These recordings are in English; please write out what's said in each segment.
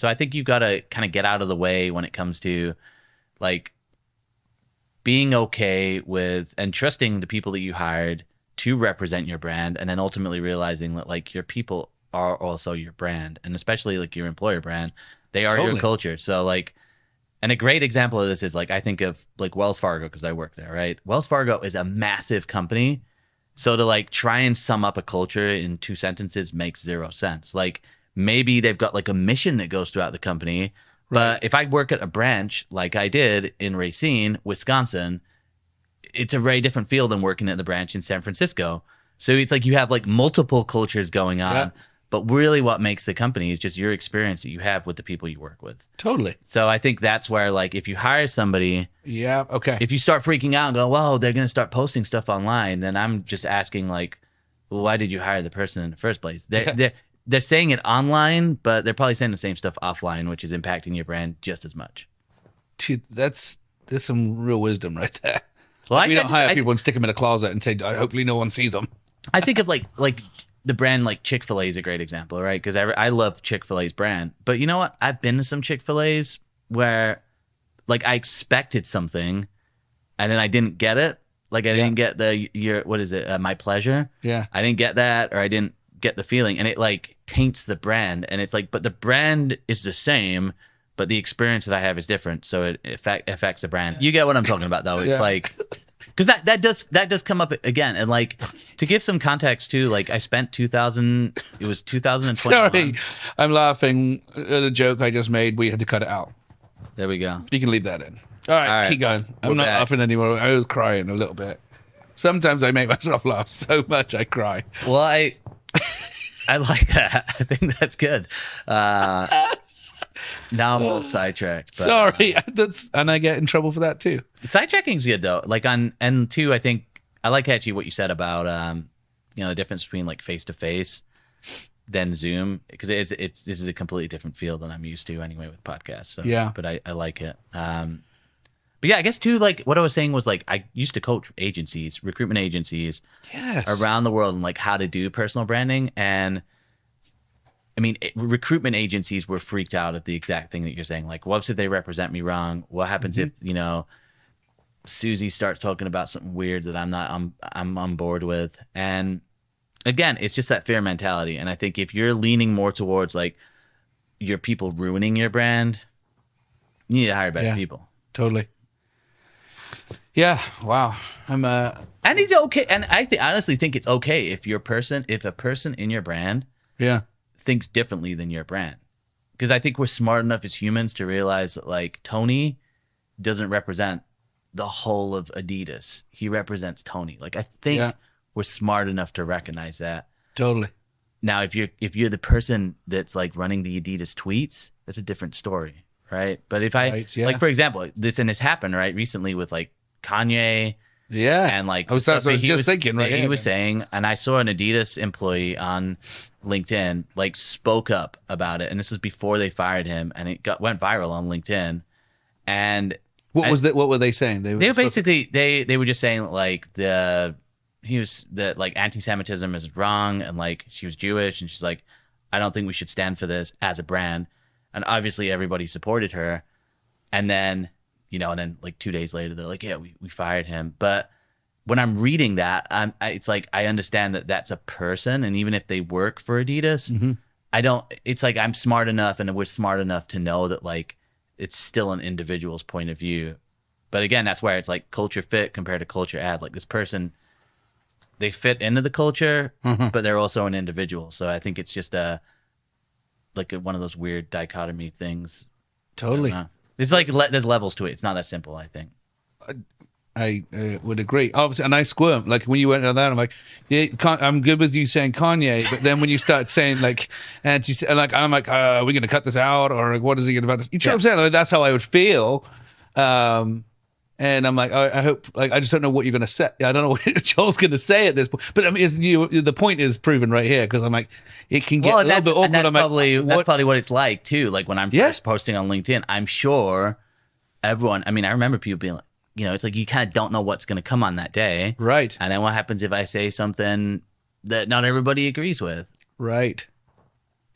So I think you've got to kind of get out of the way when it comes to like being okay with and trusting the people that you hired to represent your brand, and then ultimately realizing that like your people are also your brand, and especially like your employer brand, they are your culture. So like, and a great example of this is like I think of like Wells Fargo because I work there, right? Wells Fargo is a massive company. So to like try and sum up a culture in 2 sentences makes zero sense. Like maybe they've got like a mission that goes throughout the company, but if I work at a branch like I did in Racine, Wisconsin, it's a very different feel than working at the branch in San Francisco. So it's like you have like multiple cultures going on, but really what makes the company is just your experience that you have with the people you work with. Totally. So I think that's where like if you hire somebody, if you start freaking out and go, whoa, they're going to start posting stuff online, then I'm just asking like, well, why did you hire the person in the first place? They're saying it online, but they're probably saying the same stuff offline, which is impacting your brand just as much. Dude, there's some real wisdom right there. Well, we don't hire people and stick them in a closet and say, hopefully no one sees them. I think of like the brand like Chick-fil-A is a great example, right? Because I love Chick-fil-A's brand. But you know what? I've been to some Chick-fil-A's where like I expected something and then I didn't get it. Like I didn't get my pleasure. Yeah. I didn't get that, or I didn't get the feeling, and it like taints the brand. And it's like, but the brand is the same, but the experience that I have is different, so it affects the brand. You get what I'm talking about, though. It's like, because that does come up again, and like to give some context too, like I spent 2021. Sorry, I'm laughing at a joke I just made. We had to cut it out. There we go. You can leave that in. All right. Keep going. I'm not laughing anymore. I was crying a little bit. Sometimes I make myself laugh so much I cry. Well, I like that. I think that's good. Now I'm a little sidetracked. But, sorry, and I get in trouble for that too. Sidetracking's good though. Like and two, I think I like actually what you said about the difference between like face to face than Zoom, because this is a completely different feel than I'm used to anyway with podcasts. So but I like it. But yeah, I guess too, like what I was saying was like I used to coach recruitment agencies around the world, and like how to do personal branding. And I mean, recruitment agencies were freaked out at the exact thing that you're saying. Like, what if they represent me wrong? What happens if, Susie starts talking about something weird that I'm on board with? And again, it's just that fear mentality. And I think if you're leaning more towards like your people ruining your brand, you need to hire better people. Totally. Yeah. Wow. And it's okay. And I honestly think it's okay if a person in your brand thinks differently than your brand. Because I think we're smart enough as humans to realize that like Tony doesn't represent the whole of Adidas. He represents Tony. Like I think we're smart enough to recognize that. Totally. Now, if you're the person that's like running the Adidas tweets, that's a different story, right? But if like for example, this happened right recently with like Kanye, and like I was just thinking, right? He was saying, and I saw an Adidas employee on LinkedIn like spoke up about it, and this was before they fired him, and it went viral on LinkedIn. And what were they saying? They were basically they were just saying like like anti-Semitism is wrong, and like she was Jewish, and she's like, I don't think we should stand for this as a brand. And obviously everybody supported her, and then like 2 days later they're like, yeah, we fired him. But when I'm reading that, it's like I understand that that's a person, and even if they work for Adidas, it's like I'm smart enough, and we're smart enough to know that like it's still an individual's point of view. But again, that's where it's like culture fit compared to culture add. Like this person, they fit into the culture, but they're also an individual. So I think it's just one of those weird dichotomy things. Totally. It's like there's levels to it. It's not that simple, I think. I would agree. Obviously, and I squirm. Like when you went on that, I'm like, yeah, I'm good with you saying Kanye, but then when you start saying like I'm like, are we going to cut this out, or like, what is he going to? You know what I'm saying? Like, that's how I would feel. And I'm like, I hope, like, I just don't know what you're going to say. I don't know what Joel's going to say at this point. But I mean, the point is proven right here, because I'm like, it can get a little bit awkward. And that's probably what it's like too. Like when I'm first posting on LinkedIn, I'm sure everyone. I mean, I remember people being like, it's like you kind of don't know what's going to come on that day, right? And then what happens if I say something that not everybody agrees with, right?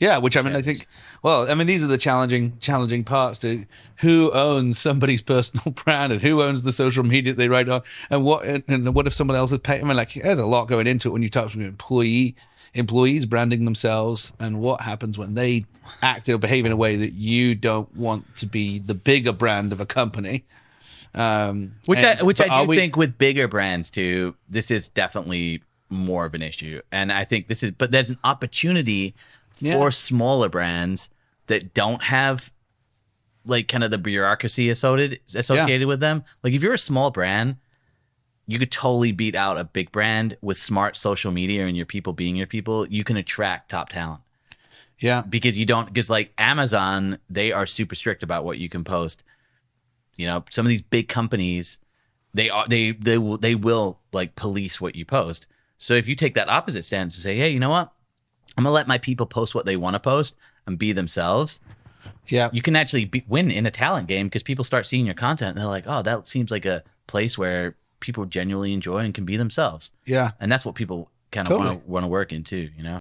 Yeah, which I mean, I think, well, I mean, these are the challenging parts to who owns somebody's personal brand and who owns the social media they write on, and what if someone else is paying? I mean, like, there's a lot going into it when you talk to employees branding themselves, and what happens when they act or behave in a way that you don't want to be the bigger brand of a company. Which I do think with bigger brands too, this is definitely more of an issue, and I think but there's an opportunity for smaller brands that don't have like kind of the bureaucracy associated with them. Like if you're a small brand, you could totally beat out a big brand with smart social media and your people being your people. You can attract top talent. Yeah, because like Amazon, they are super strict about what you can post. You know, some of these big companies, they will like police what you post. So if you take that opposite stance and say, hey, you know what? I'm gonna let my people post what they want to post and be themselves. Yeah, you can actually win in a talent game because people start seeing your content and they're like, oh, that seems like a place where people genuinely enjoy and can be themselves. Yeah, and that's what people kind of want to work in too. You know.